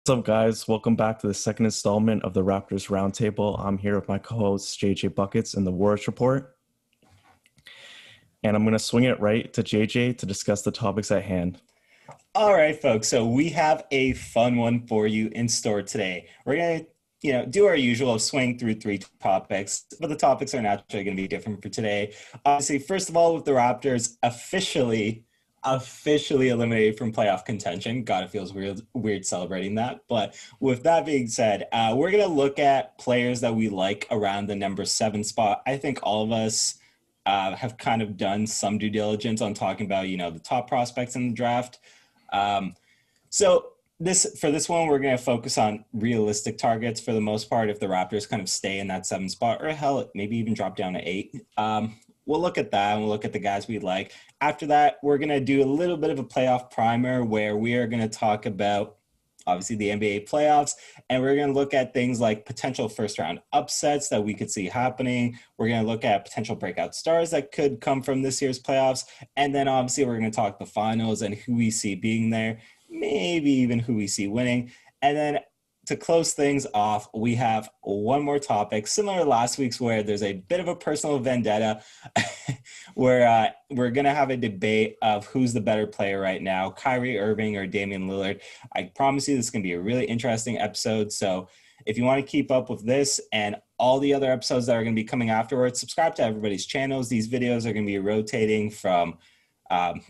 What's up, guys? Welcome back to the second installment of the Raptors Roundtable. I'm here with my co-host JJ Buckets in the Warriors Report, and I'm going to swing it right to JJ to discuss the topics at hand. All right, folks. So we have a fun one for you in store today. We're gonna, do our usual swing through three topics, but the topics are naturally going to be different for today. Obviously, first of all, with the Raptors officially eliminated from playoff contention. God, it feels weird celebrating that. But with that being said, we're gonna look at players that we like around the number 7 spot. I think all of us have kind of done some due diligence on talking about, the top prospects in the draft. Um, so for this one, we're going to focus on realistic targets for the most part. If the Raptors kind of stay in that 7 spot, or hell, maybe even drop down to 8, we'll look at that and we'll look at the guys we like. After that, we're going to do a little bit of a playoff primer where we are going to talk about obviously the NBA playoffs, and we're going to look at things like potential first round upsets that we could see happening. We're going to look at potential breakout stars that could come from this year's playoffs. And then obviously we're going to talk the finals and who we see being there, maybe even who we see winning. And then to close things off, we have one more topic, similar to last week's, where there's a bit of a personal vendetta where we're going to have a debate of who's the better player right now, Kyrie Irving or Damian Lillard. I promise you this is going to be a really interesting episode. So if you want to keep up with this and all the other episodes that are going to be coming afterwards, subscribe to everybody's channels. These videos are going to be rotating from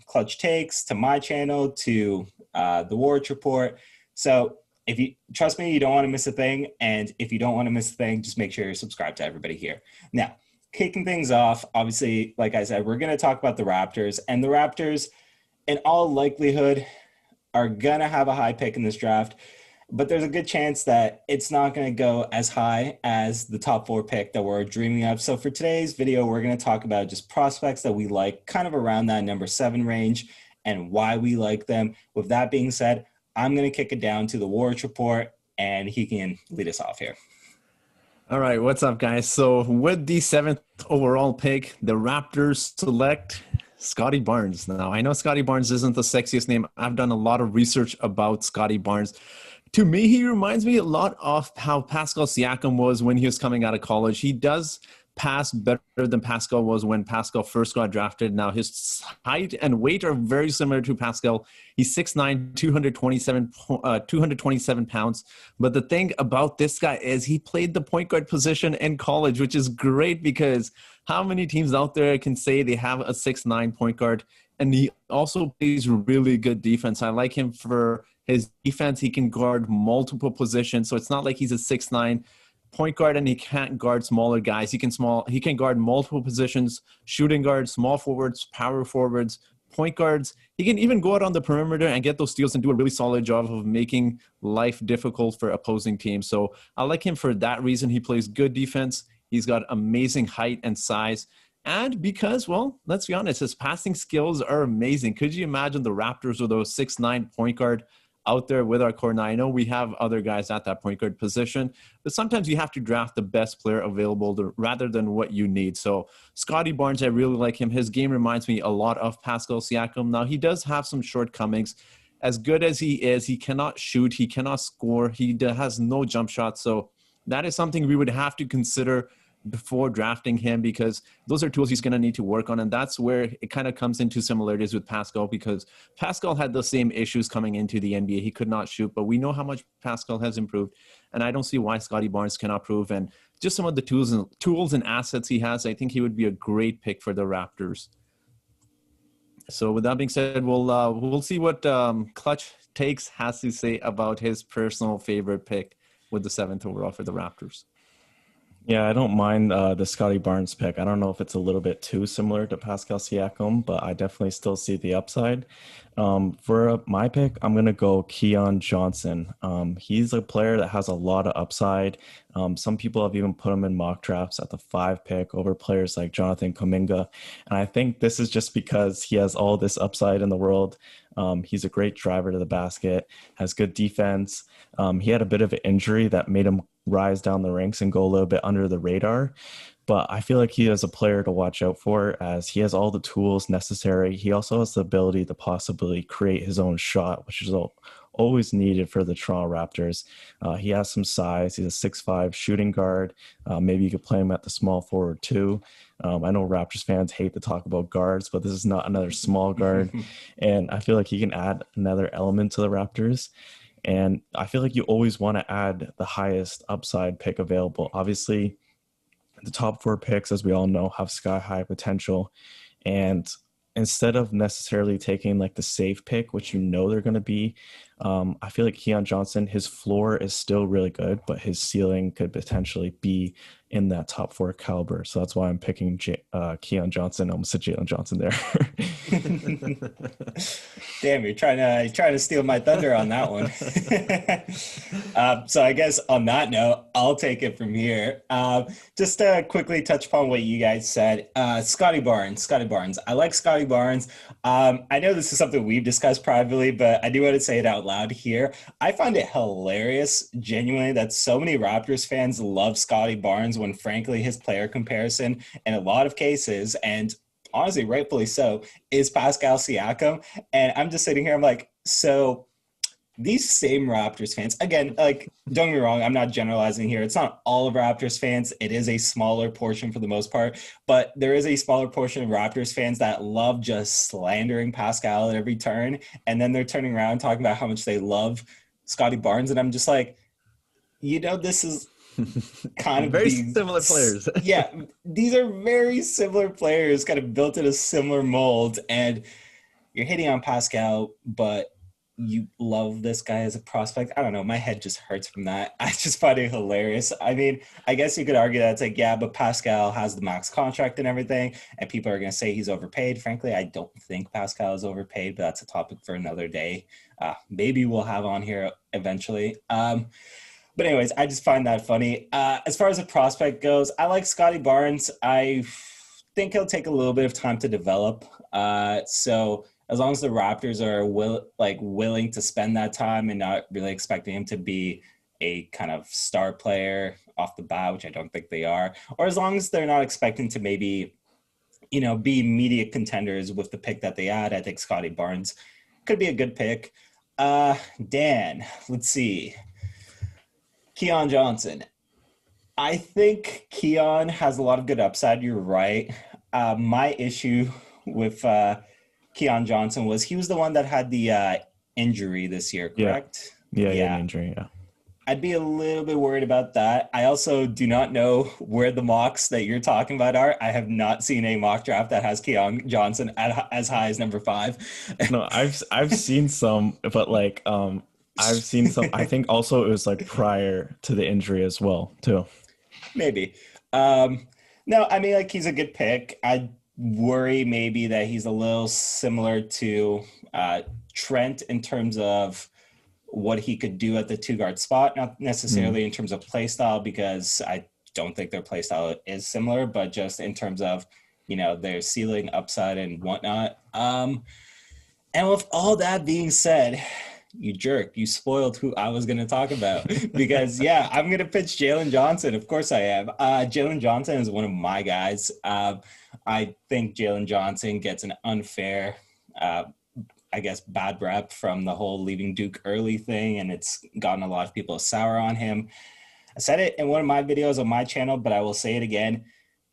Clutch Takes to my channel to the Warriors Report. So if you trust me, you don't want to miss a thing. And if you don't want to miss a thing, just make sure you're subscribed to everybody here. Now, kicking things off, obviously, like I said, we're going to talk about the Raptors. And the Raptors, in all likelihood, are going to have a high pick in this draft. But there's a good chance that it's not going to go as high as the top 4 pick that we're dreaming of. So for today's video, we're going to talk about just prospects that we like kind of around that number 7 range and why we like them. With that being said, I'm going to kick it down to the Warriors Report, and he can lead us off here. All right, what's up, guys? So with the 7th overall pick, the Raptors select Scottie Barnes. Now, I know Scottie Barnes isn't the sexiest name. I've done a lot of research about Scottie Barnes. To me, he reminds me a lot of how Pascal Siakam was when he was coming out of college. He does pass better than Pascal was when Pascal first got drafted. Now, his height and weight are very similar to Pascal. He's 6'9", 227 pounds. But the thing about this guy is he played the point guard position in college, which is great because how many teams out there can say they have a 6'9" point guard? And he also plays really good defense. I like him for his defense. He can guard multiple positions. So it's not like he's a 6'9" point guard and he can't guard smaller guys. He can guard multiple positions, shooting guards, small forwards, power forwards, point guards. He can even go out on the perimeter and get those steals and do a really solid job of making life difficult for opposing teams. So I like him for that reason. He plays good defense. He's got amazing height and size. And because, well, let's be honest, his passing skills are amazing. Could you imagine the Raptors with those 6'9" point guard out there with our core? Now, I know we have other guys at that point guard position, but sometimes you have to draft the best player available rather than what you need. So Scottie Barnes, I really like him. His game reminds me a lot of Pascal Siakam. Now, he does have some shortcomings. As good as he is, he cannot shoot, he cannot score, he has no jump shots. So that is something we would have to consider before drafting him, because those are tools he's going to need to work on. And that's where it kind of comes into similarities with Pascal, because Pascal had the same issues coming into the NBA. He could not shoot, but we know how much Pascal has improved. And I don't see why Scottie Barnes cannot prove. And just some of the tools and assets he has, I think he would be a great pick for the Raptors. So with that being said, we'll see what Clutch Takes has to say about his personal favorite pick with the 7th overall for the Raptors. Yeah, I don't mind the Scottie Barnes pick. I don't know if it's a little bit too similar to Pascal Siakam, but I definitely still see the upside. For my pick, I'm going to go Keon Johnson. He's a player that has a lot of upside. Some people have even put him in mock drafts at the 5 pick over players like Jonathan Kuminga. And I think this is just because he has all this upside in the world. He's a great driver to the basket, has good defense. He had a bit of an injury that made him rise down the ranks and go a little bit under the radar. But I feel like he is a player to watch out for, as he has all the tools necessary. He also has the ability to possibly create his own shot, which is always needed for the Toronto Raptors. He has some size. He's a 6'5" shooting guard. Maybe you could play him at the small forward too. I know Raptors fans hate to talk about guards, but this is not another small guard. And I feel like he can add another element to the Raptors. And I feel like you always want to add the highest upside pick available. Obviously, the top 4 picks, as we all know, have sky high potential. And instead of necessarily taking like the safe pick, which you know they're going to be, I feel like Keon Johnson, his floor is still really good, but his ceiling could potentially be in that top 4 caliber. So that's why I'm picking Keon Johnson. I almost said Jalen Johnson there. Damn, you're trying to steal my thunder on that one. So I guess on that note, I'll take it from here. Just to quickly touch upon what you guys said, Scotty Barnes. I like Scotty Barnes. I know this is something we've discussed privately, but I do want to say it out loud here. I find it hilarious, genuinely, that so many Raptors fans love Scotty Barnes when, frankly, his player comparison in a lot of cases, and honestly, rightfully so, is Pascal Siakam. And I'm just sitting here, I'm like, so these same Raptors fans, again, like, don't get me wrong, I'm not generalizing here. It's not all of Raptors fans. It is a smaller portion for the most part, but there is a smaller portion of Raptors fans that love just slandering Pascal at every turn. And then they're turning around talking about how much they love Scotty Barnes. And I'm just like, this is kind of very similar players. Yeah, these are very similar players, kind of built in a similar mold. And you're hitting on Pascal, but you love this guy as a prospect. I don't know. My head just hurts from that. I just find it hilarious. I mean, I guess you could argue that it's like, yeah, but Pascal has the max contract and everything, and people are going to say he's overpaid. Frankly, I don't think Pascal is overpaid, but that's a topic for another day. Maybe we'll have on here eventually. But anyways, I just find that funny. As far as a prospect goes, I like Scotty Barnes. I think he'll take a little bit of time to develop. So as long as the Raptors are willing to spend that time and not really expecting him to be a kind of star player off the bat, which I don't think they are, or as long as they're not expecting to maybe, be immediate contenders with the pick that they had, I think Scotty Barnes could be a good pick. Dan, let's see. Keon Johnson. I think Keon has a lot of good upside. You're right. My issue with Keon Johnson was he was the one that had the injury this year, correct? Yeah, injury, yeah. I'd be a little bit worried about that. I also do not know where the mocks that you're talking about are. I have not seen a mock draft that has Keon Johnson as high as number 5. No, I've seen some, but like I've seen some. I think also it was like prior to the injury as well, too. Maybe. No, I mean, like, he's a good pick. I worry maybe that he's a little similar to Trent in terms of what he could do at the 2-guard spot, not necessarily in terms of play style, because I don't think their play style is similar, but just in terms of, their ceiling, upside, and whatnot. And with all that being said, you jerk, you spoiled who I was going to talk about, because I'm going to pitch Jalen Johnson. Of course I am. Jalen Johnson is one of my guys. I think Jalen Johnson gets an unfair, bad rep from the whole leaving Duke early thing, and it's gotten a lot of people sour on him. I said it in one of my videos on my channel, but I will say it again.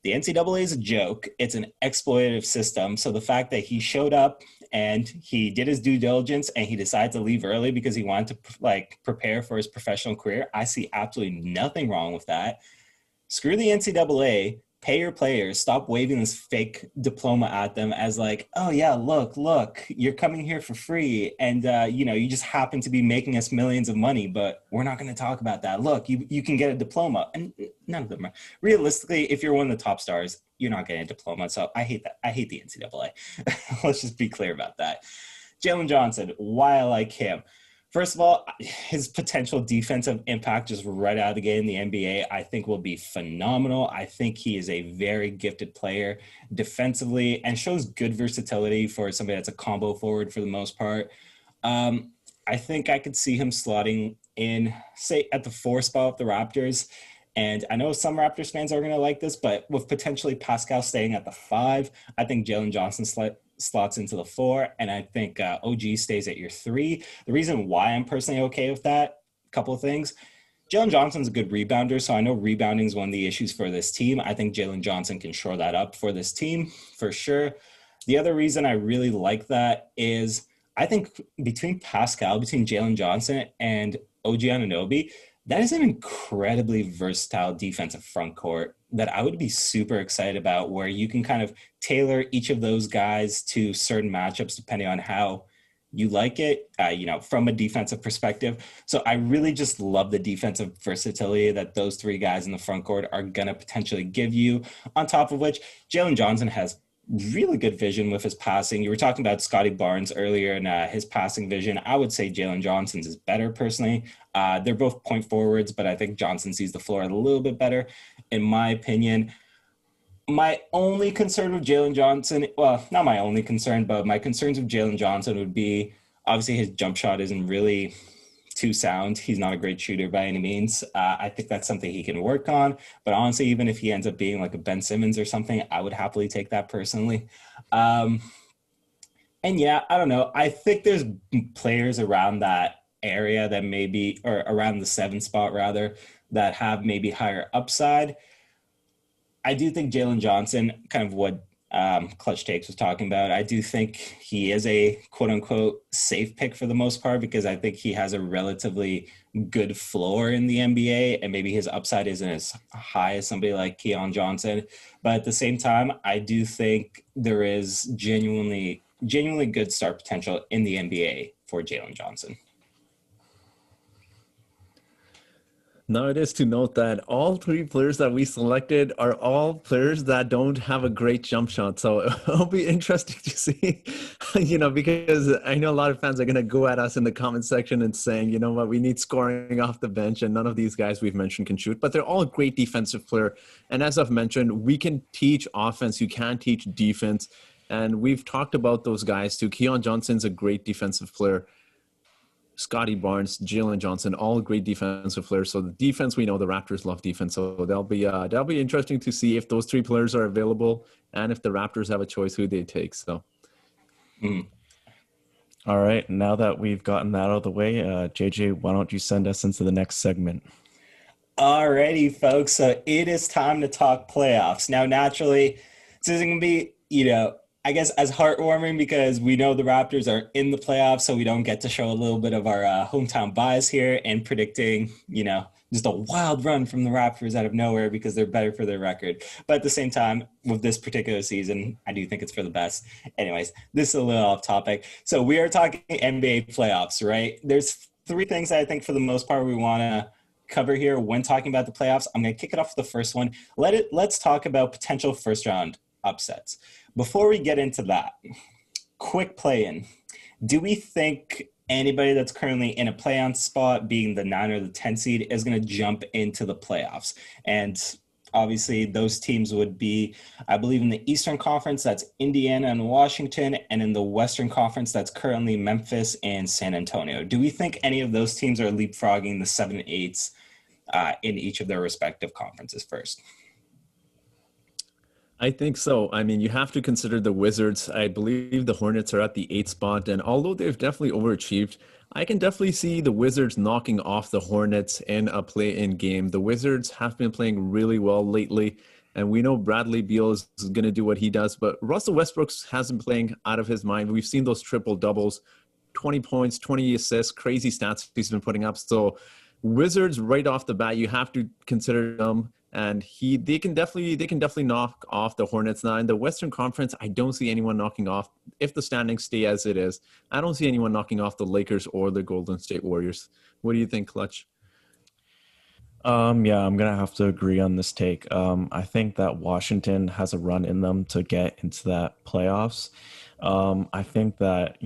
The NCAA is a joke. It's an exploitative system. So the fact that he showed up and he did his due diligence and he decided to leave early because he wanted to prepare for his professional career, I see absolutely nothing wrong with that. Screw the NCAA. Pay your players. Stop waving this fake diploma at them as like, oh yeah, look, you're coming here for free, and you just happen to be making us millions of money, but we're not going to talk about that. Look, you can get a diploma, and none of them are. Realistically, if you're one of the top stars, you're not getting a diploma. So I hate that. I hate the NCAA. Let's just be clear about that. Jalen Johnson, why I like him. First of all, his potential defensive impact just right out of the gate in the NBA, I think, will be phenomenal. I think he is a very gifted player defensively and shows good versatility for somebody that's a combo forward for the most part. I think I could see him slotting in, say, at the 4 spot of the Raptors. And I know some Raptors fans are going to like this, but with potentially Pascal staying at the 5, I think Jalen Johnson slots into the 4, and I think OG stays at your 3. The reason why I'm personally okay with that, a couple of things. Jalen Johnson's a good rebounder, so I know rebounding is one of the issues for this team. I think Jalen Johnson can shore that up for this team for sure. The other reason I really like that is I think between Jalen Johnson and OG Anunoby, that is an incredibly versatile defensive front court that I would be super excited about, where you can kind of tailor each of those guys to certain matchups depending on how you like it, from a defensive perspective. So I really just love the defensive versatility that those 3 guys in the front court are going to potentially give you. On top of which, Jalen Johnson has really good vision with his passing. You were talking about Scotty Barnes earlier and his passing vision. I would say Jalen Johnson's is better personally. They're both point forwards, but I think Johnson sees the floor a little bit better, in my opinion. My only concern with Jalen Johnson, well, not my only concern, but my concerns with Jalen Johnson would be, obviously his jump shot isn't really too sound. He's not a great shooter by any means. I think that's something he can work on. But honestly, even if he ends up being like a Ben Simmons or something, I would happily take that personally. And yeah, I don't know. I think there's players around that area that maybe, or around the 7 spot rather, that have maybe higher upside. I do think Jalen Johnson, kind of what Clutch Takes was talking about, I do think he is a quote-unquote safe pick for the most part, because I think he has a relatively good floor in the NBA, and maybe his upside isn't as high as somebody like Keon Johnson. But at the same time, I do think there is genuinely good start potential in the NBA for Jalen Johnson. Now it is to note that all 3 players that we selected are all players that don't have a great jump shot. So it'll be interesting to see, because I know a lot of fans are going to go at us in the comment section and saying, you know what, we need scoring off the bench, and none of these guys we've mentioned can shoot, but they're all great defensive player. And as I've mentioned, we can teach offense. You can teach defense. And we've talked about those guys too. Keon Johnson's a great defensive player. Scotty Barnes, Jalen Johnson, all great defensive players. So the defense, we know the Raptors love defense. So that'll be interesting to see if those 3 players are available and if the Raptors have a choice who they take. So, All right. Now that we've gotten that out of the way, JJ, why don't you send us into the next segment? Alrighty, folks. So it is time to talk playoffs. Now, naturally, this isn't going to be, I guess as heartwarming, because we know the Raptors are in the playoffs, so we don't get to show a little bit of our hometown bias here and predicting, just a wild run from the Raptors out of nowhere because they're better for their record. But at the same time, with this particular season, I do think it's for the best. Anyways, this is a little off topic. So we are talking NBA playoffs, right? There's 3 things that I think for the most part we want to cover here when talking about the playoffs. I'm going to kick it off with the first one. Let's talk about potential first round upsets. Before we get into that, quick play-in. Do we think anybody that's currently in a play-on spot, being the 9 or the 10 seed, is going to jump into the playoffs? And obviously those teams would be, I believe, in the Eastern Conference, that's Indiana and Washington, and in the Western Conference, that's currently Memphis and San Antonio. Do we think any of those teams are leapfrogging the 7 and 8s in each of their respective conferences first? I think so. I mean, you have to consider the Wizards. I believe the Hornets are at the 8th spot, and although they've definitely overachieved, I can definitely see the Wizards knocking off the Hornets in a play-in game. The Wizards have been playing really well lately, and we know Bradley Beal is going to do what he does, but Russell Westbrook hasn't been playing out of his mind. We've seen those triple-doubles, 20 points, 20 assists, crazy stats he's been putting up. So Wizards, right off the bat, you have to consider them. And they can definitely knock off the Hornets. Now in the Western Conference, I don't see anyone knocking off, if the standings stay as it is, I don't see anyone knocking off the Lakers or the Golden State Warriors. What do you think, Clutch? Yeah, I'm gonna have to agree on this take. I think that Washington has a run in them to get into that playoffs. I think that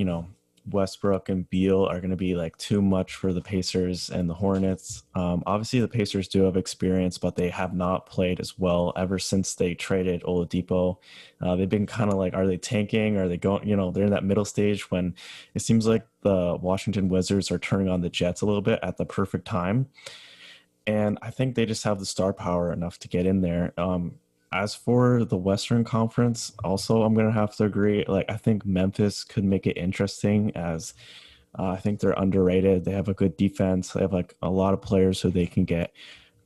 Westbrook and Beal are going to be like too much for the Pacers and the Hornets. Obviously, the Pacers do have experience, but they have not played as well ever since they traded Oladipo. They've been kind of like, are they tanking? Are they going? They're in that middle stage when it seems like the Washington Wizards are turning on the Jets a little bit at the perfect time. And I think they just have the star power enough to get in there. As for the Western Conference, also I'm gonna have to agree. Like I think Memphis could make it interesting as I think they're underrated. They have a good defense. They have like a lot of players who they can get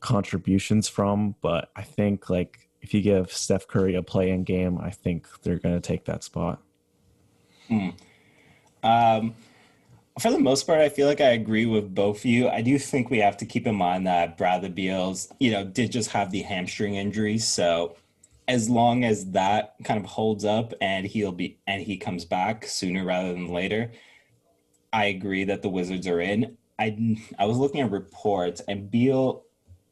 contributions from. But I think like if you give Steph Curry a play-in game, I think they're gonna take that spot. Um, for the most part, I feel like I agree with both of you. I do think we have to keep in mind that Bradley Beal's, did just have the hamstring injury. So as long as that kind of holds up and he comes back sooner rather than later, I agree that the Wizards are in. I was looking at reports, and Beal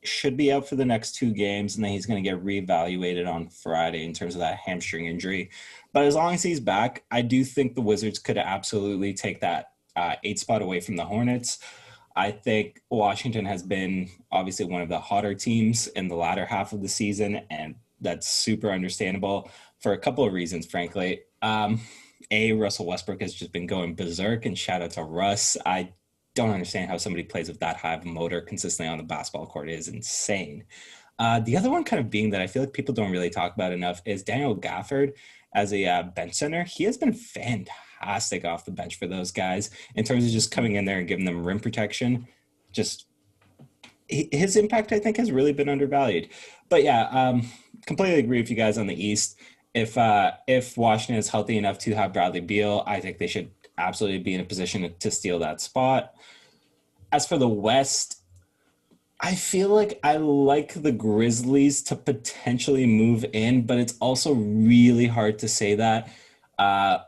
should be out for the next 2 games, and then he's going to get reevaluated on Friday in terms of that hamstring injury. But as long as he's back, I do think the Wizards could absolutely take that 8 spot away from the Hornets. I think Washington has been obviously one of the hotter teams in the latter half of the season, and that's super understandable for a couple of reasons, frankly. Russell Westbrook has just been going berserk, and shout out to Russ. I don't understand how somebody plays with that high of a motor consistently on the basketball court. It is insane. The other one kind of being that I feel like people don't really talk about enough is Daniel Gafford as a bench center. He has been fantastic off the bench for those guys in terms of just coming in there and giving them rim protection. Just his impact, I think, has really been undervalued. But yeah, completely agree with you guys on the East. If Washington is healthy enough to have Bradley Beal, I think they should absolutely be in a position to steal that spot. As for the West, I feel like I like the Grizzlies to potentially move in, but it's also really hard to say that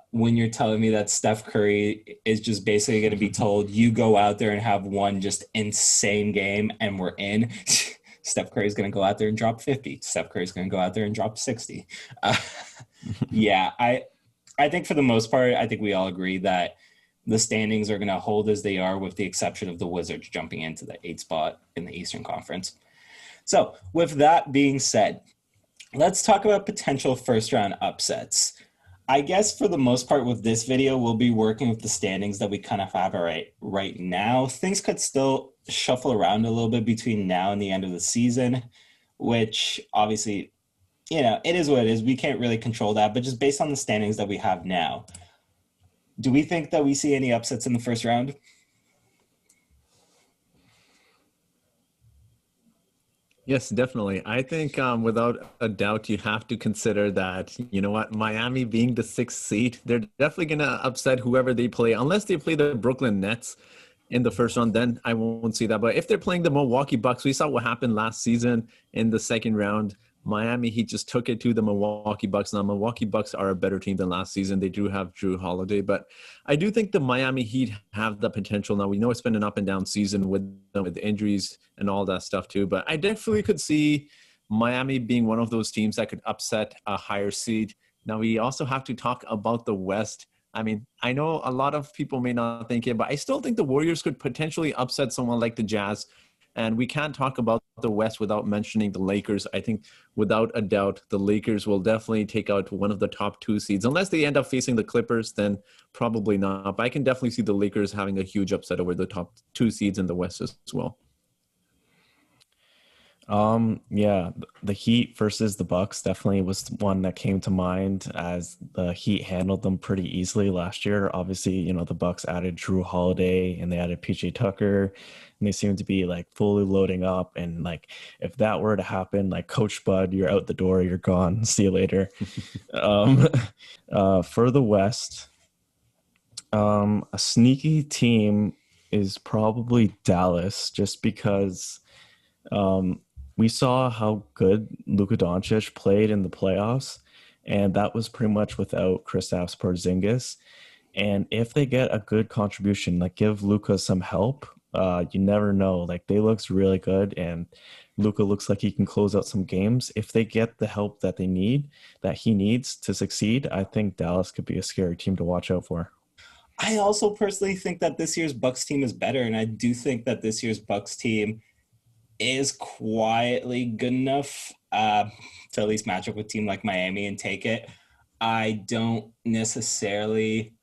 when you're telling me that Steph Curry is just basically going to be told, you go out there and have one just insane game and we're in. Steph Curry is going to go out there and drop 50. Steph Curry is going to go out there and drop 60. Yeah, I think for the most part, I think we all agree that the standings are going to hold as they are, with the exception of the Wizards jumping into the 8 spot in the Eastern Conference. So with that being said, let's talk about potential first round upsets. I guess for the most part with this video, we'll be working with the standings that we kind of have right now. Things could still shuffle around a little bit between now and the end of the season, which obviously, it is what it is. We can't really control that, but just based on the standings that we have now, do we think that we see any upsets in the first round? Yes, definitely. I think without a doubt, you have to consider that, Miami being the 6th seed, they're definitely going to upset whoever they play, unless they play the Brooklyn Nets in the first round, then I won't see that. But if they're playing the Milwaukee Bucks, we saw what happened last season in the second round. Miami Heat just took it to the Milwaukee Bucks. Now, Milwaukee Bucks are a better team than last season. They do have Drew Holiday, but I do think the Miami Heat have the potential. Now, we know it's been an up and down season with injuries and all that stuff too, but I definitely could see Miami being one of those teams that could upset a higher seed. Now, we also have to talk about the West. I mean, I know a lot of people may not think it, but I still think the Warriors could potentially upset someone like the Jazz. And we can't talk about the West without mentioning the Lakers. I think without a doubt, the Lakers will definitely take out one of the top 2 seeds. Unless they end up facing the Clippers, then probably not. But I can definitely see the Lakers having a huge upset over the top 2 seeds in the West as well. Yeah, the Heat versus the Bucks definitely was one that came to mind, as the Heat handled them pretty easily last year. Obviously, the Bucks added Drew Holiday and they added PJ Tucker, and they seem to be like fully loading up. And like, if that were to happen, like Coach Bud, you're out the door, you're gone. See you later. For the West, a sneaky team is probably Dallas, just because we saw how good Luka Doncic played in the playoffs, and that was pretty much without Kristaps Porzingis. And if they get a good contribution, like give Luka some help, you never know. Like they looks really good, and Luka looks like he can close out some games. If they get the help that he needs to succeed, I think Dallas could be a scary team to watch out for. I also personally think that this year's Bucks team is better, and I do think that this year's Bucks team is quietly good enough to at least match up with a team like Miami and take it. I don't necessarily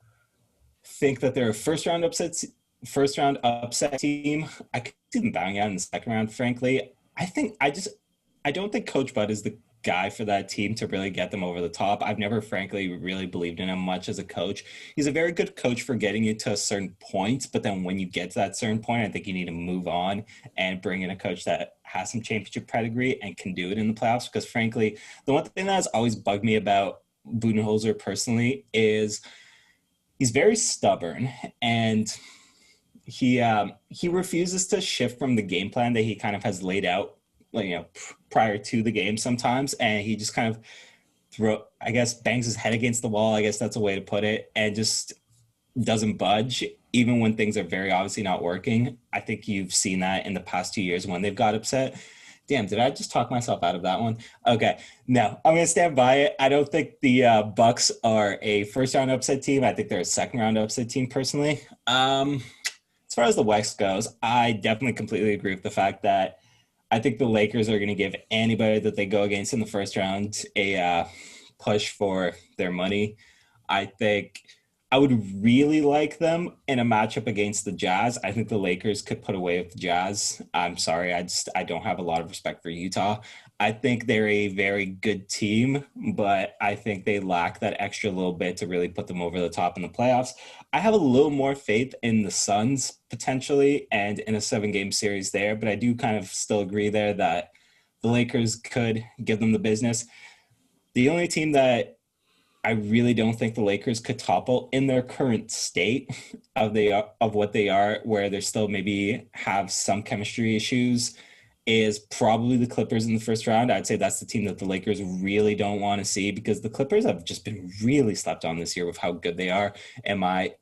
think that they're a first round upset team. I could see them bowing out in the second round, frankly. I don't think Coach Bud is the guy for that team to really get them over the top. I've never, frankly, really believed in him much as a coach. He's a very good coach for getting you to a certain point, but then when you get to that certain point, I think you need to move on and bring in a coach that has some championship pedigree and can do it in the playoffs. Because frankly, the one thing that has always bugged me about Budenholzer personally is he's very stubborn, and he refuses to shift from the game plan that he kind of has laid out, prior to the game sometimes, and he just kind of bangs his head against the wall, I guess that's a way to put it, and just doesn't budge even when things are very obviously not working. I think you've seen that in the past 2 years when they've got upset. Damn, did I just talk myself out of that one? Okay, no, I'm going to stand by it. I don't think the Bucks are a first-round upset team. I think they're a second-round upset team personally. As far as the West goes, I definitely completely agree with the fact that I think the Lakers are going to give anybody that they go against in the first round a push for their money. I think I would really like them in a matchup against the Jazz. I think the Lakers could put away with the Jazz. I'm sorry, I don't have a lot of respect for Utah. I think they're a very good team, but I think they lack that extra little bit to really put them over the top in the playoffs. I have a little more faith in the Suns potentially and in a 7-game series there, but I do kind of still agree there that the Lakers could give them the business. The only team that I really don't think the Lakers could topple in their current state of what they are, where they still maybe have some chemistry issues, is probably the Clippers in the first round. I'd say that's the team that the Lakers really don't want to see, because the Clippers have just been really slept on this year with how good they are, in my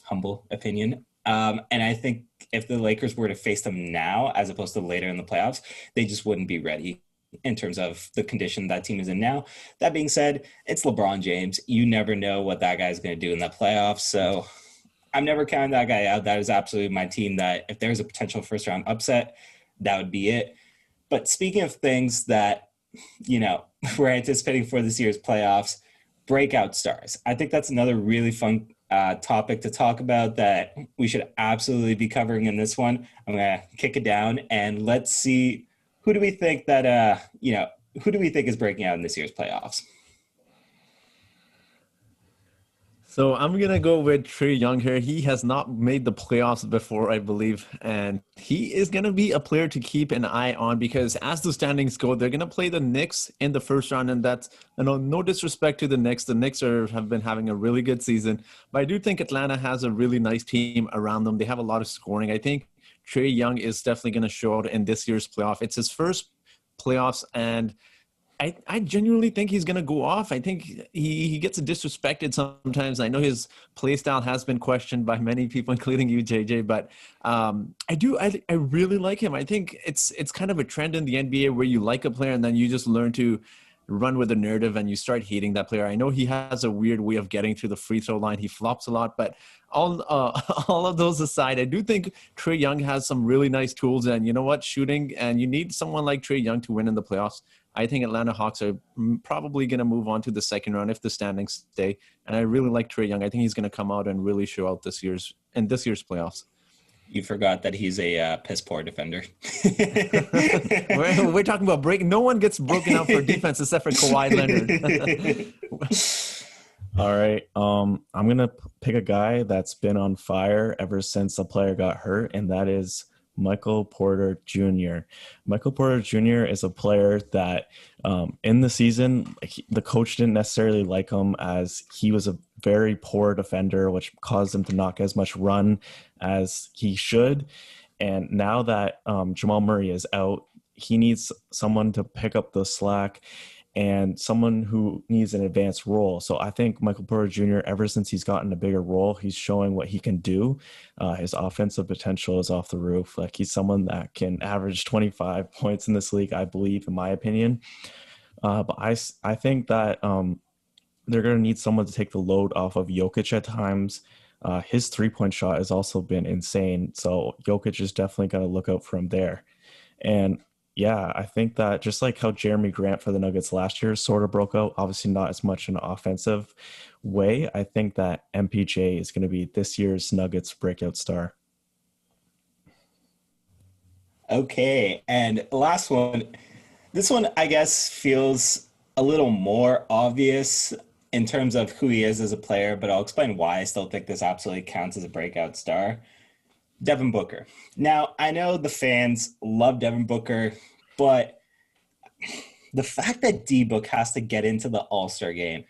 humble opinion. And I think if the Lakers were to face them now, as opposed to later in the playoffs, they just wouldn't be ready in terms of the condition that team is in now. That being said, it's LeBron James. You never know what that guy's going to do in the playoffs. So I'm never counting that guy out. That is absolutely my team that if there's a potential first round upset, that would be it. But speaking of things that, we're anticipating for this year's playoffs, breakout stars. I think that's another really fun topic to talk about that we should absolutely be covering in this one. I'm going to kick it down and let's see, who do we think is breaking out in this year's playoffs? So I'm going to go with Trae Young here. He has not made the playoffs before, I believe, and he is going to be a player to keep an eye on, because as the standings go, they're going to play the Knicks in the first round, and that's, no disrespect to the Knicks. The Knicks have been having a really good season, but I do think Atlanta has a really nice team around them. They have a lot of scoring. I think Trae Young is definitely going to show out in this year's playoff. It's his first playoffs, and I genuinely think he's going to go off. I think he gets disrespected sometimes. I know his play style has been questioned by many people, including you, JJ, but I really like him. I think it's kind of a trend in the NBA where you like a player and then you just learn to run with the narrative and you start hating that player. I know he has a weird way of getting to the free throw line. He flops a lot, but all of those aside, I do think Trae Young has some really nice tools, and you know what, shooting, and you need someone like Trae Young to win in the playoffs. I think Atlanta Hawks are probably going to move on to the second round if the standings stay. And I really like Trae Young. I think he's going to come out and really show out this year's playoffs. You forgot that he's a piss poor defender. we're talking about break. No one gets broken out for defense except for Kawhi Leonard. All right. I'm going to pick a guy that's been on fire ever since a player got hurt, and that is Michael Porter Jr. Michael Porter Jr. is a player that in the season, the coach didn't necessarily like him, as he was a very poor defender, which caused him to not get as much run as he should. And now that Jamal Murray is out, he needs someone to pick up the slack and someone who needs an advanced role. So I think Michael Porter Jr., ever since he's gotten a bigger role, he's showing what he can do. His offensive potential is off the roof. Like, he's someone that can average 25 points in this league, I believe, in my opinion. But I think that they're going to need someone to take the load off of Jokic at times. His three-point shot has also been insane. So Jokic is definitely going to look out for him there. And yeah, I think that just like how Jeremy Grant for the Nuggets last year sort of broke out, obviously not as much in an offensive way, I think that MPJ is going to be this year's Nuggets breakout star. Okay, and last one. This one, I guess, feels a little more obvious in terms of who he is as a player, but I'll explain why I still think this absolutely counts as a breakout star. Devin Booker. Now, I know the fans love Devin Booker, but the fact that D Book has to get into the All-Star game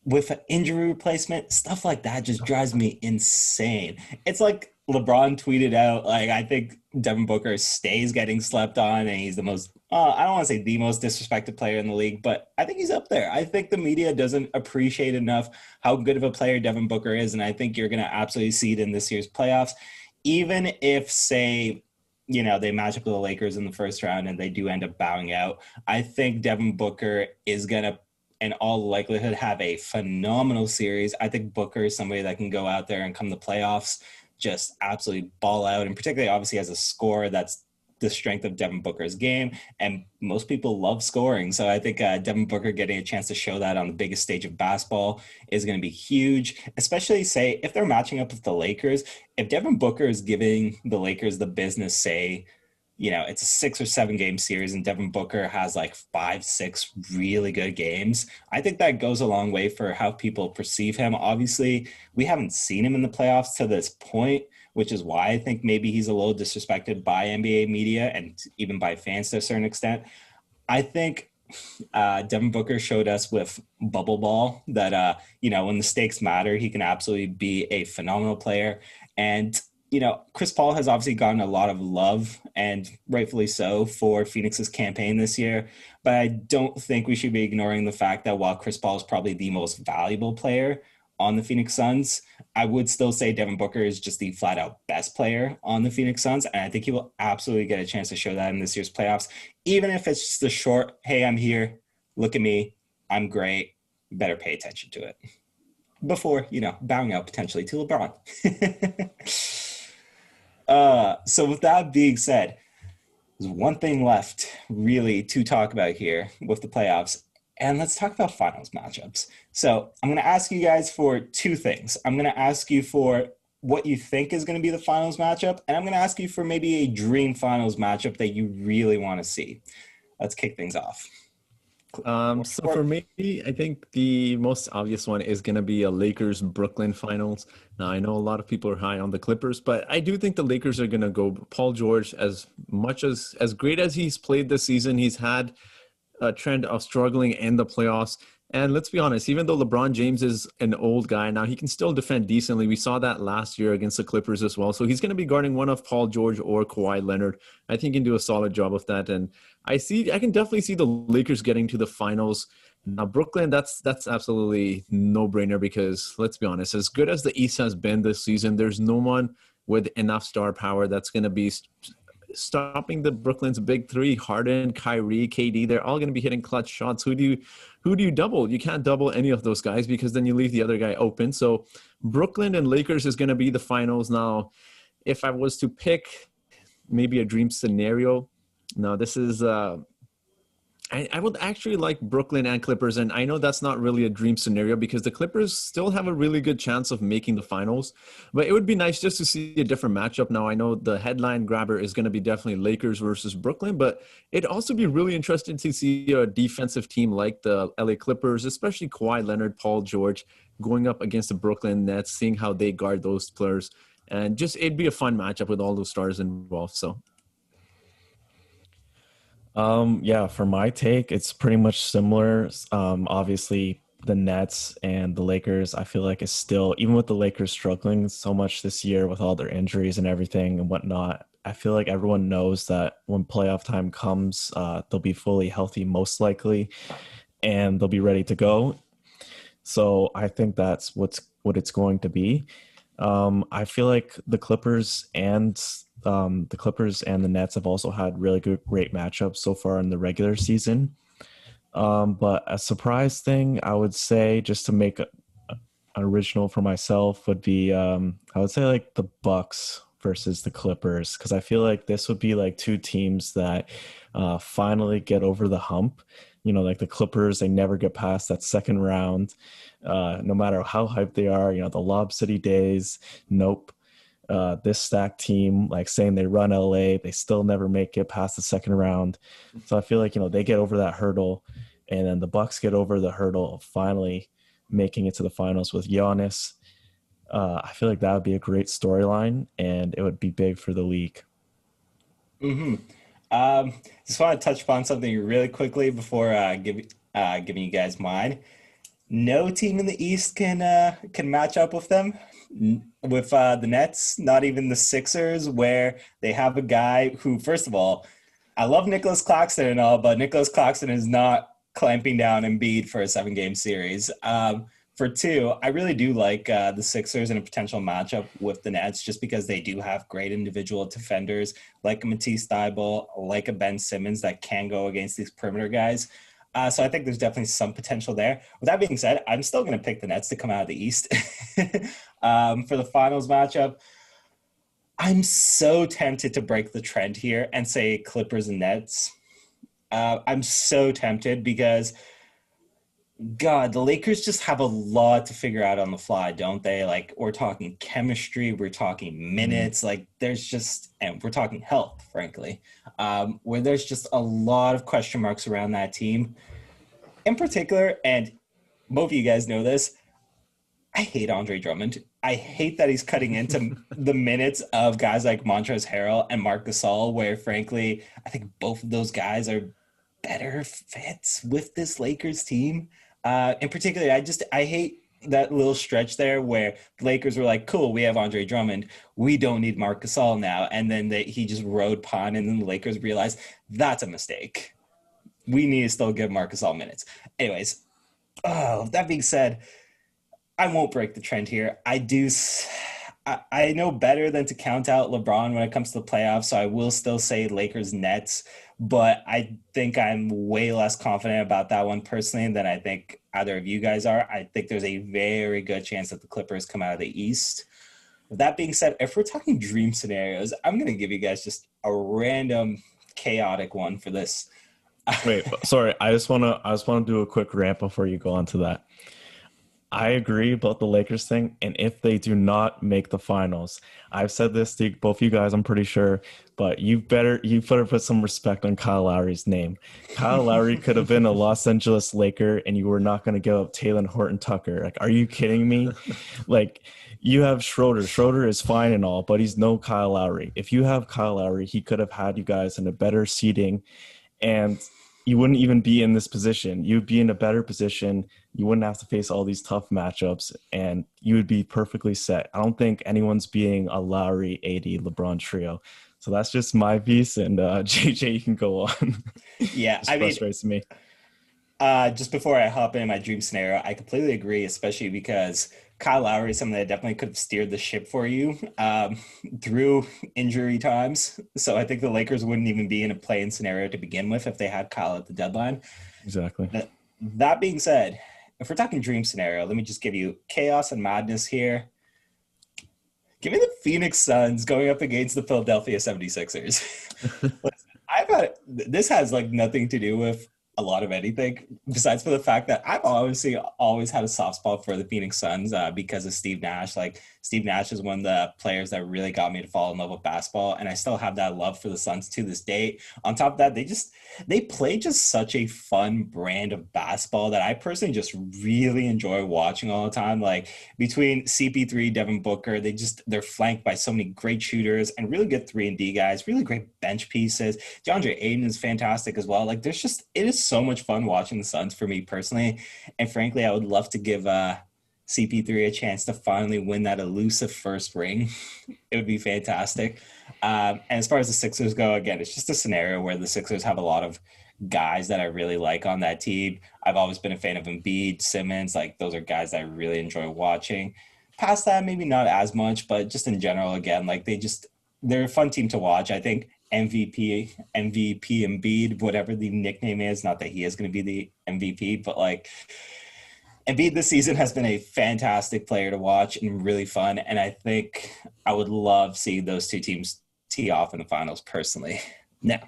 with an injury replacement, stuff like that just drives me insane. It's like LeBron tweeted out, like, I think Devin Booker stays getting slept on, and he's the most, I don't want to say the most disrespected player in the league, but I think he's up there. I think the media doesn't appreciate enough how good of a player Devin Booker is, and I think you're going to absolutely see it in this year's playoffs. Even if, say, they match up with the Lakers in the first round and they do end up bowing out, I think Devin Booker is going to, in all likelihood, have a phenomenal series. I think Booker is somebody that can go out there and come the playoffs, just absolutely ball out, and particularly obviously as a scorer, that's the strength of Devin Booker's game, and most people love scoring. So I think Devin Booker getting a chance to show that on the biggest stage of basketball is going to be huge, especially, say, if they're matching up with the Lakers. If Devin Booker is giving the Lakers the business, say, it's a 6 or 7 game series and Devin Booker has like 5, 6 really good games, I think that goes a long way for how people perceive him. Obviously, we haven't seen him in the playoffs to this point, which is why I think maybe he's a little disrespected by NBA media and even by fans to a certain extent. I think Devin Booker showed us with Bubble Ball that, when the stakes matter, he can absolutely be a phenomenal player. And Chris Paul has obviously gotten a lot of love, and rightfully so, for Phoenix's campaign this year. But I don't think we should be ignoring the fact that while Chris Paul is probably the most valuable player on the Phoenix Suns, I would still say Devin Booker is just the flat out best player on the Phoenix Suns. And I think he will absolutely get a chance to show that in this year's playoffs, even if it's just a short, hey, I'm here, look at me, I'm great, you better pay attention to it before, bowing out potentially to LeBron. So with that being said, there's one thing left really to talk about here with the playoffs, and let's talk about finals matchups. So I'm going to ask you guys for 2 things. I'm going to ask you for what you think is going to be the finals matchup, and I'm going to ask you for maybe a dream finals matchup that you really want to see. Let's kick things off. So for me, I think the most obvious one is going to be a Lakers-Brooklyn finals. Now, I know a lot of people are high on the Clippers, but I do think the Lakers are going to go. Paul George, as great as he's played this season, he's had a trend of struggling in the playoffs. And let's be honest, even though LeBron James is an old guy now, he can still defend decently. We saw that last year against the Clippers as well. So he's going to be guarding one of Paul George or Kawhi Leonard. I think he can do a solid job of that. And I can definitely see the Lakers getting to the finals. Now, Brooklyn, that's absolutely no-brainer because, let's be honest, as good as the East has been this season, there's no one with enough star power that's going to be stopping the Brooklyn's big 3, Harden, Kyrie, KD. They're all going to be hitting clutch shots. Who do you double? You can't double any of those guys because then you leave the other guy open. So Brooklyn and Lakers is going to be the finals. Now, if I was to pick maybe a dream scenario, now this is I would actually like Brooklyn and Clippers, and I know that's not really a dream scenario because the Clippers still have a really good chance of making the finals, but it would be nice just to see a different matchup. Now, I know the headline grabber is going to be definitely Lakers versus Brooklyn, but it'd also be really interesting to see a defensive team like the LA Clippers, especially Kawhi Leonard, Paul George, going up against the Brooklyn Nets, seeing how they guard those players, and just it'd be a fun matchup with all those stars involved. So. Yeah, for my take, it's pretty much similar. Obviously, the Nets and the Lakers, I feel like is still, even with the Lakers struggling so much this year with all their injuries and everything and whatnot, I feel like everyone knows that when playoff time comes, they'll be fully healthy, most likely, and they'll be ready to go. So I think that's what it's going to be. I feel like the Clippers and the Nets have also had really great matchups so far in the regular season. But a surprise thing, I would say, just to make an original for myself, would be I would say like the Bucks versus the Clippers, because I feel like this would be like 2 teams that finally get over the hump. Like the Clippers, they never get past that second round, no matter how hyped they are. The Lob City days, nope. this stacked team, like saying they run LA, they still never make it past the second round. So I feel like, they get over that hurdle, and then the Bucks get over the hurdle of finally making it to the finals with Giannis. I feel like that would be a great storyline, and it would be big for the league. Mm-hmm. Just want to touch upon something really quickly before giving you guys mine. No team in the East can match up with them, with the Nets. Not even the Sixers, where they have a guy who, first of all, I love Nicholas Claxton and all, but Nicholas Claxton is not clamping down Embiid for a 7-game series. For two, I really do like the Sixers in a potential matchup with the Nets, just because they do have great individual defenders like a Matisse Thybulle, like a Ben Simmons that can go against these perimeter guys. So I think there's definitely some potential there. With that being said, I'm still going to pick the Nets to come out of the East. For the finals matchup, I'm so tempted to break the trend here and say Clippers and Nets. I'm so tempted because, God, the Lakers just have a lot to figure out on the fly, don't they? Like, we're talking chemistry, we're talking minutes, and we're talking health, frankly, where there's just a lot of question marks around that team. In particular, and both of you guys know this, I hate Andre Drummond. I hate that he's cutting into the minutes of guys like Montrezl Harrell and Marc Gasol, where, frankly, I think both of those guys are better fits with this Lakers team. In particular, I hate that little stretch there where the Lakers were like, cool, we have Andre Drummond. We don't need Marc Gasol now. And then he just rode Pon, and then the Lakers realized that's a mistake. We need to still give Marc Gasol minutes. Anyways, that being said, I won't break the trend here. I know better than to count out LeBron when it comes to the playoffs, so I will still say Lakers Nets, but I think I'm way less confident about that one personally than I think either of you guys are. I think there's a very good chance that the Clippers come out of the East. With that being said, if we're talking dream scenarios, I'm going to give you guys just a random chaotic one for this. Wait, sorry. I just want to do a quick rant before you go on to that. I agree about the Lakers thing, and if they do not make the finals, I've said this to both you guys, I'm pretty sure, but you better put some respect on Kyle Lowry's name. Kyle Lowry could have been a Los Angeles Laker, and you were not going to give up Taylor Horton Tucker. Like, are you kidding me? Like, you have Schroeder. Schroeder is fine and all, but he's no Kyle Lowry. If you have Kyle Lowry, he could have had you guys in a better seeding, and you wouldn't even be in this position. You'd be in a better position. You wouldn't have to face all these tough matchups, and you would be perfectly set. I don't think anyone's being a Lowry, AD, LeBron trio. So that's just my piece, and JJ, you can go on. Yeah, I mean, frustrates me. Just before I hop in my dream scenario, I completely agree, especially because Kyle Lowry is someone that definitely could have steered the ship for you through injury times. So I think the Lakers wouldn't even be in a play-in scenario to begin with if they had Kyle at the deadline. Exactly. That being said, if we're talking dream scenario, let me just give you chaos and madness here. Give me the Phoenix Suns going up against the Philadelphia 76ers. Listen, this has like nothing to do with a lot of anything besides for the fact that I've obviously always had a soft spot for the Phoenix Suns because of Steve Nash. Like, Steve Nash is one of the players that really got me to fall in love with basketball, and I still have that love for the Suns to this day. On top of that, they play just such a fun brand of basketball that I personally just really enjoy watching all the time. Like, between CP3, Devin Booker, they're flanked by so many great shooters and really good 3-and-D guys, really great bench pieces. DeAndre Ayton is fantastic as well. Like, it is so much fun watching the Suns for me personally. And frankly, I would love to give CP3 a chance to finally win that elusive first ring. It would be fantastic. And as far as the Sixers go, again, it's just a scenario where the Sixers have a lot of guys that I really like on that team. I've always been a fan of Embiid, Simmons. Like, those are guys that I really enjoy watching. Past that, maybe not as much, but just in general, again, like they're a fun team to watch. I think MVP Embiid, whatever the nickname is, not that he is going to be the MVP, but like, Embiid this season has been a fantastic player to watch and really fun. And I think I would love seeing those two teams tee off in the finals personally. Now,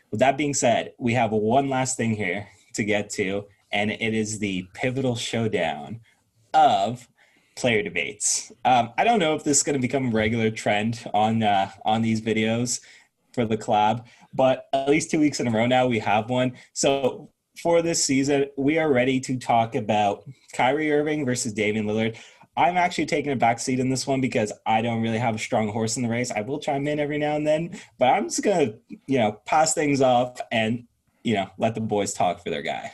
with that being said, we have one last thing here to get to, and it is the pivotal showdown of player debates. I don't know if this is going to become a regular trend on these videos for the collab, but at least 2 weeks in a row now we have one. So for this season, we are ready to talk about Kyrie Irving versus Damian Lillard. I'm actually taking a back seat in this one because I don't really have a strong horse in the race. I will chime in every now and then, but I'm just going to, pass things off and, let the boys talk for their guy.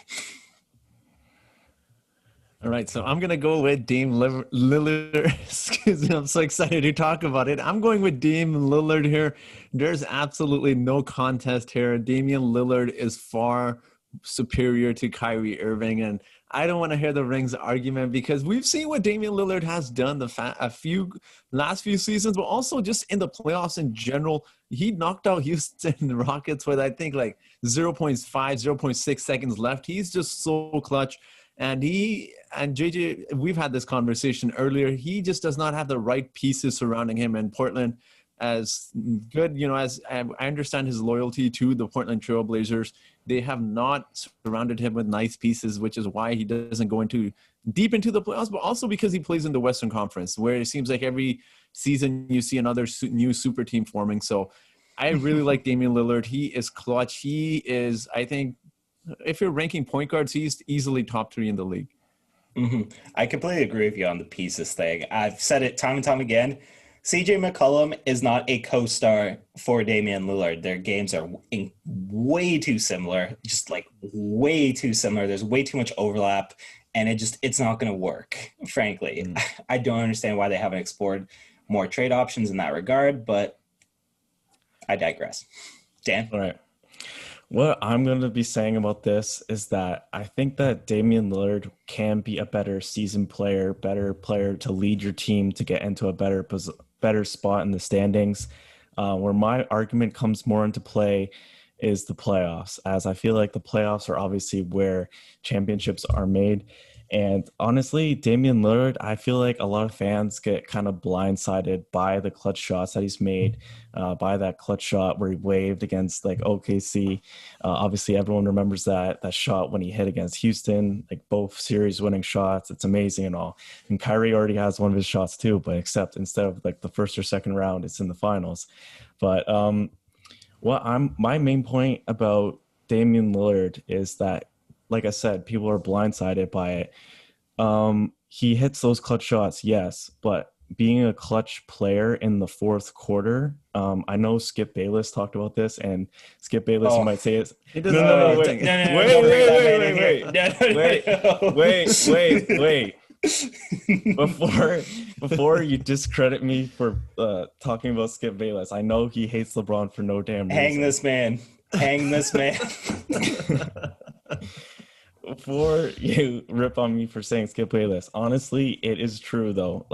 All right, so I'm going to go with Dame Lillard. Excuse me, I'm so excited to talk about it. I'm going with Dame Lillard here. There's absolutely no contest here. Damian Lillard is far superior to Kyrie Irving, and I don't want to hear the rings argument because we've seen what Damian Lillard has done last few seasons, but also just in the playoffs in general. He knocked out Houston Rockets with, I think, like 0.6 seconds left. He's just so clutch. And JJ, we've had this conversation earlier. He just does not have the right pieces surrounding him. And Portland, as good, as I understand his loyalty to the Portland Trail Blazers, they have not surrounded him with nice pieces, which is why he doesn't go deep into the playoffs, but also because he plays in the Western Conference, where it seems like every season you see another new super team forming. So I really like Damian Lillard. He is clutch. He is, I think, if you're ranking point guards, he's easily top 3 in the league. Mm-hmm. I completely agree with you on the pieces thing. I've said it time and time again. CJ McCollum is not a co-star for Damian Lillard. Their games are way too similar, just like way too similar. There's way too much overlap, and it's not going to work, frankly. I don't understand why they haven't explored more trade options in that regard, but I digress. Dan? All right. What I'm going to be saying about this is that I think that Damian Lillard can be a better season player, better player to lead your team to get into a better spot in the standings. Where my argument comes more into play is the playoffs, as I feel like the playoffs are obviously where championships are made. And honestly, Damian Lillard, I feel like a lot of fans get kind of blindsided by the clutch shots that he's made, by that clutch shot where he waved against like OKC. Obviously, everyone remembers that shot when he hit against Houston, like both series winning shots. It's amazing and all. And Kyrie already has one of his shots too, but except instead of like the first or second round, it's in the finals. But my main point about Damian Lillard is that, like I said, people are blindsided by it. He hits those clutch shots, yes, but being a clutch player in the fourth quarter, I know Skip Bayless talked about this, and Skip Bayless, you might say it. He doesn't know anything. Wait. Before you discredit me for talking about Skip Bayless, I know he hates LeBron for no damn reason. Hang this man. Before you rip on me for saying Skip Bayless, honestly, it is true though.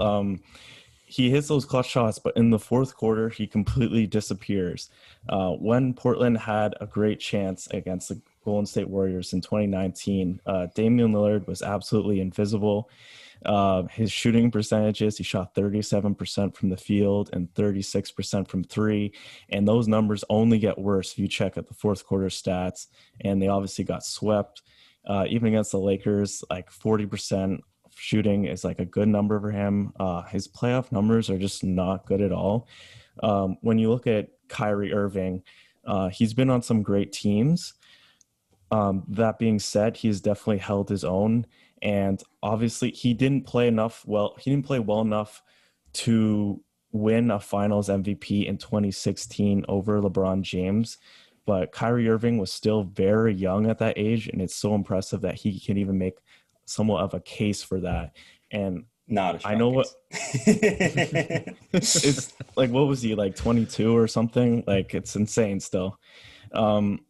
He hits those clutch shots, but in the fourth quarter, he completely disappears. When Portland had a great chance against the Golden State Warriors in 2019, Damian Lillard was absolutely invisible. His shooting percentages, he shot 37% from the field and 36% from three. And those numbers only get worse if you check at the fourth quarter stats. And they obviously got swept. Even against the Lakers, like 40% shooting is like a good number for him. His playoff numbers are just not good at all. When you look at Kyrie Irving, he's been on some great teams. That being said, he's definitely held his own. And obviously he didn't play well enough to win a finals MVP in 2016 over LeBron James. But Kyrie Irving was still very young at that age, and it's so impressive that he can even make somewhat of a case for that. And not I know case. It's like, what was he, like 22 or something? Like, it's insane still. And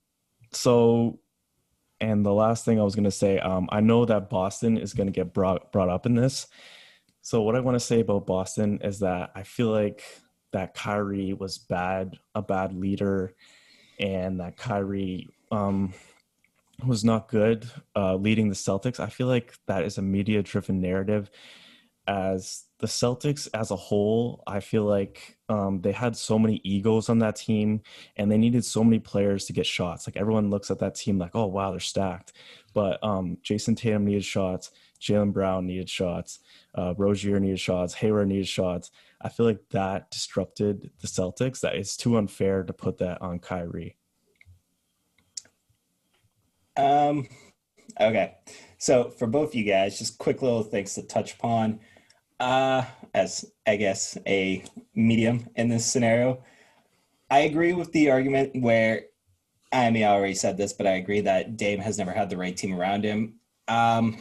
the last thing I was going to say, I know that Boston is going to get brought up in this. So what I want to say about Boston is that I feel like that Kyrie was a bad leader, and that Kyrie was not good leading the Celtics. I feel like that is a media-driven narrative. As the Celtics as a whole, I feel like they had so many egos on that team, and they needed so many players to get shots. Like, everyone looks at that team like, oh, wow, they're stacked. But Jason Tatum needed shots. Jaylen Brown needed shots. Rozier needed shots. Hayward needed shots. I feel like that disrupted the Celtics. That it's too unfair to put that on Kyrie. Okay. So for both you guys, just quick little things to touch upon. As I guess a medium in this scenario, I agree with the argument where, I mean, I already said this, but I agree that Dame has never had the right team around him. I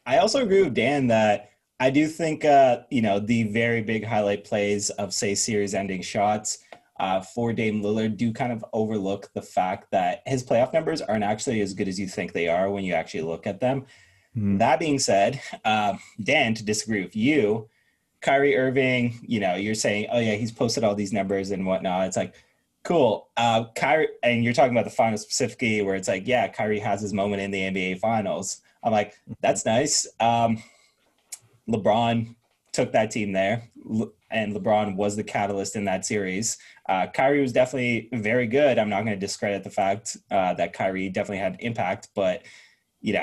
also agree with Dan that I do think, the very big highlight plays of, say, series-ending shots for Dame Lillard do kind of overlook the fact that his playoff numbers aren't actually as good as you think they are when you actually look at them. That being said, Dan, to disagree with you, Kyrie Irving, you're saying, oh, yeah, he's posted all these numbers and whatnot. It's like, cool. Kyrie, and you're talking about the finals specifically where it's like, yeah, Kyrie has his moment in the NBA finals. I'm like, that's nice. LeBron took that team there, and LeBron was the catalyst in that series. Kyrie was definitely very good. I'm not going to discredit the fact that Kyrie definitely had impact, but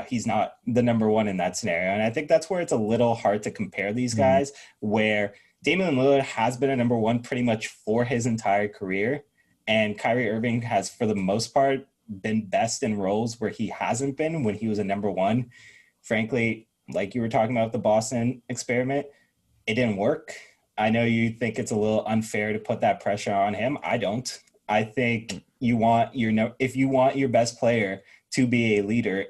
he's not the number one in that scenario. And I think that's where it's a little hard to compare these guys, where Damian Lillard has been a number one pretty much for his entire career. And Kyrie Irving has, for the most part, been best in roles where he hasn't been when he was a number one. Frankly, like you were talking about the Boston experiment, it didn't work. I know you think it's a little unfair to put that pressure on him. I don't. I think if you want your best player to be a leader,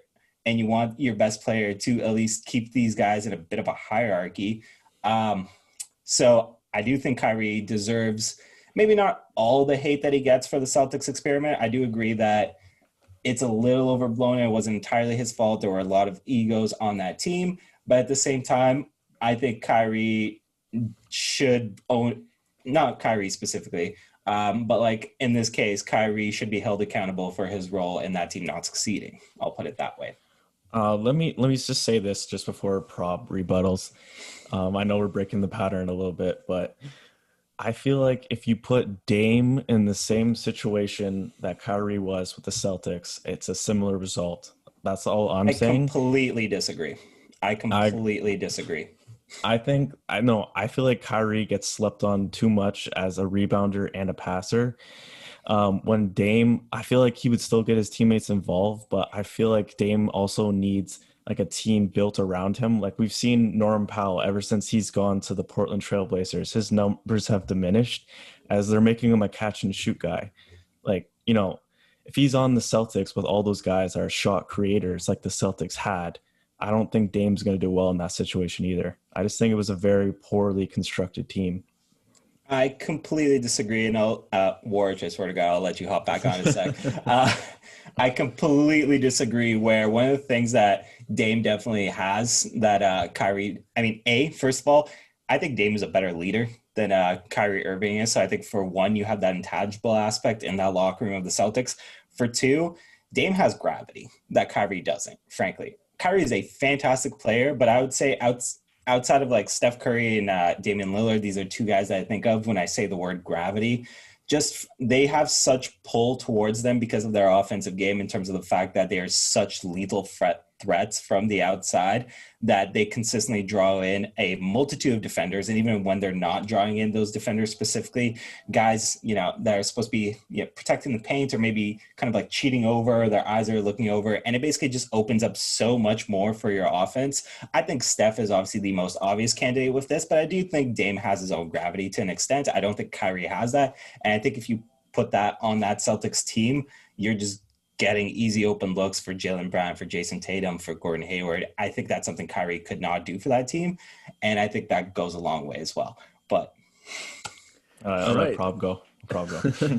and you want your best player to at least keep these guys in a bit of a hierarchy. So I do think Kyrie deserves maybe not all the hate that he gets for the Celtics experiment. I do agree that it's a little overblown. It wasn't entirely his fault. There were a lot of egos on that team. But at the same time, I think Kyrie should own, not Kyrie specifically, but like in this case, Kyrie should be held accountable for his role in that team not succeeding. I'll put it that way. Let me just say this just before Prob rebuttals. I know we're breaking the pattern a little bit, but I feel like if you put Dame in the same situation that Kyrie was with the Celtics, it's a similar result. That's all I'm saying. I completely disagree. I disagree. I feel like Kyrie gets slept on too much as a rebounder and a passer. When Dame, I feel like he would still get his teammates involved, but I feel like Dame also needs like a team built around him. Like we've seen Norman Powell ever since he's gone to the Portland Trailblazers, his numbers have diminished as they're making him a catch and shoot guy. Like, if he's on the Celtics with all those guys that are shot creators like the Celtics had, I don't think Dame's going to do well in that situation either. I just think it was a very poorly constructed team. I completely disagree, and Warwick, I swear to God, I'll let you hop back on in a sec. I completely disagree where one of the things that Dame definitely has that Kyrie, first of all, I think Dame is a better leader than Kyrie Irving is. So I think for one, you have that intangible aspect in that locker room of the Celtics. For two, Dame has gravity that Kyrie doesn't, frankly. Kyrie is a fantastic player, but I would say outside of like Steph Curry and Damian Lillard, these are two guys that I think of when I say the word gravity. Just they have such pull towards them because of their offensive game in terms of the fact that they are such lethal threats from the outside that they consistently draw in a multitude of defenders. And even when they're not drawing in those defenders specifically, guys, that are supposed to be protecting the paint or maybe kind of like cheating over, their eyes are looking over. And it basically just opens up so much more for your offense. I think Steph is obviously the most obvious candidate with this, but I do think Dame has his own gravity to an extent. I don't think Kyrie has that. And I think if you put that on that Celtics team, you're just getting easy open looks for Jaylen Brown, for Jason Tatum, for Gordon Hayward. I think that's something Kyrie could not do for that team. And I think that goes a long way as well. But all right, Prob go.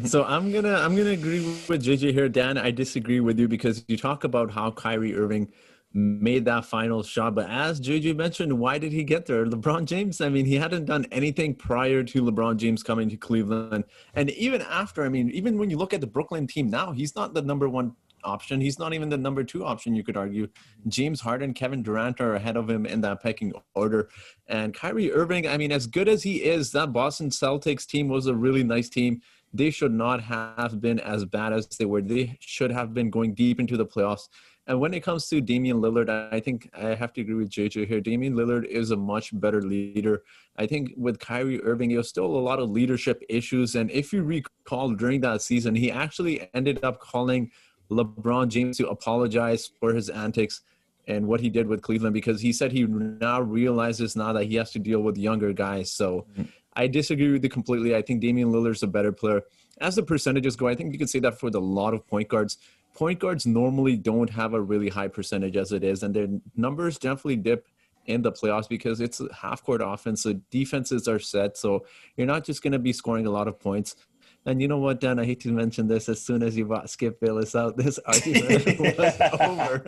So I'm gonna agree with JJ here. Dan, I disagree with you because you talk about how Kyrie Irving made that final shot. But as JJ mentioned, why did he get there? LeBron James, he hadn't done anything prior to LeBron James coming to Cleveland. And even after, even when you look at the Brooklyn team now, he's not the number one option. He's not even the number two option, you could argue. James Harden, Kevin Durant are ahead of him in that pecking order. And Kyrie Irving, as good as he is, that Boston Celtics team was a really nice team. They should not have been as bad as they were. They should have been going deep into the playoffs. And when it comes to Damian Lillard, I think I have to agree with JJ here. Damian Lillard is a much better leader. I think with Kyrie Irving, there was still a lot of leadership issues. And if you recall during that season, he actually ended up calling LeBron James to apologize for his antics and what he did with Cleveland, because he said he now realizes now that he has to deal with younger guys. So I disagree with you completely. I think Damian Lillard's a better player. As the percentages go, I think you can say that for a lot of point guards. Point guards normally don't have a really high percentage as it is, and their numbers definitely dip in the playoffs because it's a half-court offense, so defenses are set, so you're not just going to be scoring a lot of points. And you know what, Dan, I hate to mention this, as soon as you brought Skip Bayless out, this argument was over.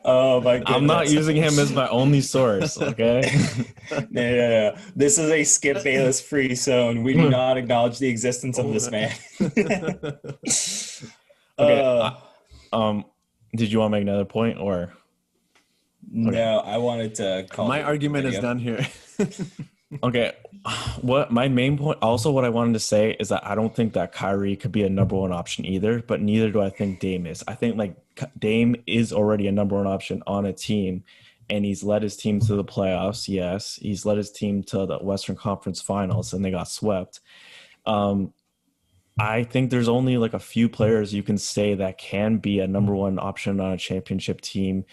Oh, my goodness. I'm not using him as my only source, okay? No. This is a Skip Bayless free zone. We do not acknowledge the existence of this man. Okay. Did you want to make another point, or? No, I wanted to call my argument is done here. Okay. What my main point, also what I wanted to say is that I don't think that Kyrie could be a number one option either, but neither do I think Dame is. I think like Dame is already a number one option on a team, and he's led his team to the playoffs. Yes, he's led his team to the Western Conference Finals, and they got swept. I think there's only like a few players you can say that can be a number one option on a championship team,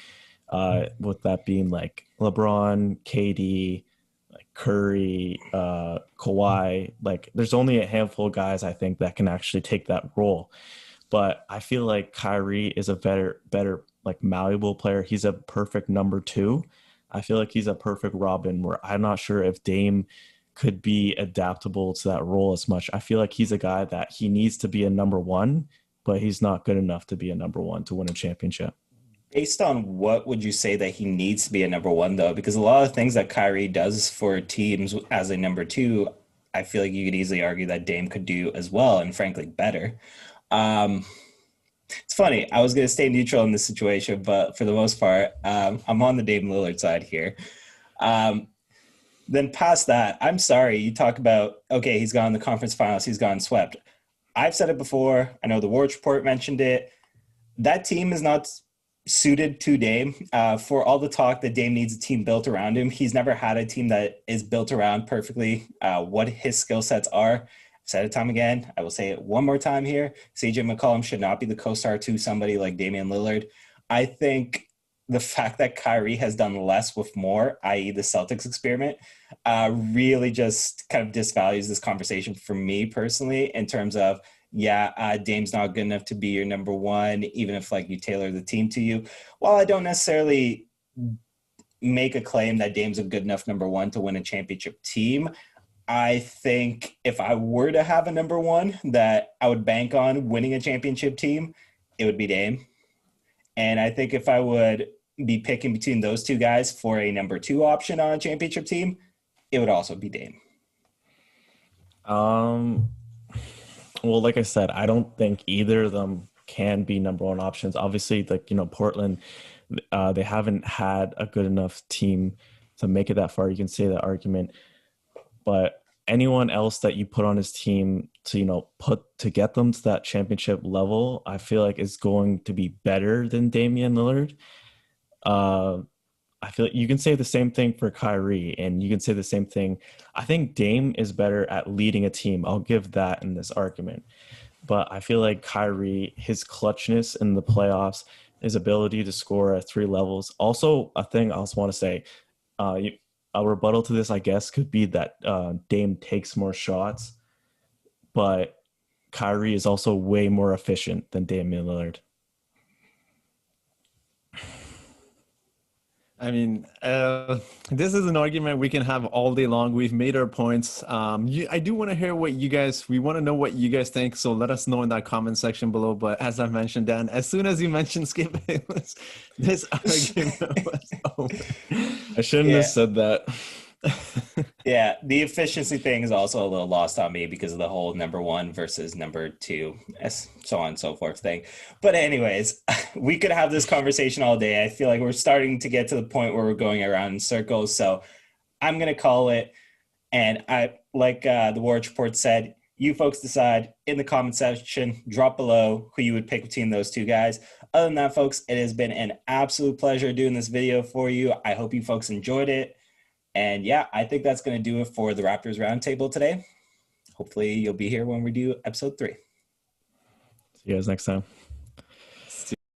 with that being like LeBron, KD, like Curry, Kawhi. Like there's only a handful of guys I think that can actually take that role. But I feel like Kyrie is a better like malleable player. He's a perfect number two. I feel like he's a perfect Robin, where I'm not sure if Dame could be adaptable to that role as much. I feel like he's a guy that he needs to be a number one, but he's not good enough to be a number one to win a championship. Based on what would you say that he needs to be a number one, though? Because a lot of things that Kyrie does for teams as a number two, I feel like you could easily argue that Dame could do as well, and frankly, better. It's funny. I was going to stay neutral in this situation, but for the most part, I'm on the Dame Lillard side here. Then past that, I'm sorry. You talk about, okay, he's gone the conference finals. He's gone swept. I've said it before. I know the Warch Report mentioned it. That team is not suited to Dame. For all the talk that Dame needs a team built around him, he's never had a team that is built around perfectly what his skill sets are. I've said it time again. I will say it one more time here. CJ McCollum should not be the co-star to somebody like Damian Lillard. I think the fact that Kyrie has done less with more, i.e. the Celtics experiment, really just kind of disvalues this conversation for me personally, in terms of, Dame's not good enough to be your number one, even if like you tailor the team to you. While I don't necessarily make a claim that Dame's a good enough number one to win a championship team, I think if I were to have a number one that I would bank on winning a championship team, it would be Dame. And I think if I would be picking between those two guys for a number two option on a championship team, it would also be Dame. Well, like I said, I don't think either of them can be number one options. Obviously, like, Portland, they haven't had a good enough team to make it that far. You can say that argument. But anyone else that you put on his team to, to get them to that championship level, I feel like is going to be better than Damian Lillard. I feel like you can say the same thing for Kyrie, and you can say the same thing. I think Dame is better at leading a team. I'll give that in this argument. But I feel like Kyrie, his clutchness in the playoffs, his ability to score at three levels. Also, a thing I also want to say, a rebuttal to this, I guess, could be that Dame takes more shots, but Kyrie is also way more efficient than Damian Lillard. I mean, this is an argument we can have all day long. We've made our points. I do want to hear we want to know what you guys think. So let us know in that comment section below. But as I mentioned, Dan, as soon as you mentioned Skip Bayless, this argument was over. I shouldn't have said that. Yeah, the efficiency thing is also a little lost on me because of the whole number one versus number two, so on and so forth thing. But anyways, we could have this conversation all day. I feel like we're starting to get to the point where we're going around in circles. So I'm going to call it. And I, like the Warch Report said, You folks decide in the comment section, drop below who you would pick between those two guys. Other than that, folks, it has been an absolute pleasure doing this video for you. I hope you folks enjoyed it. And yeah, I think that's going to do it for the Raptors Roundtable today. Hopefully you'll be here when we do episode 3. See you guys next time.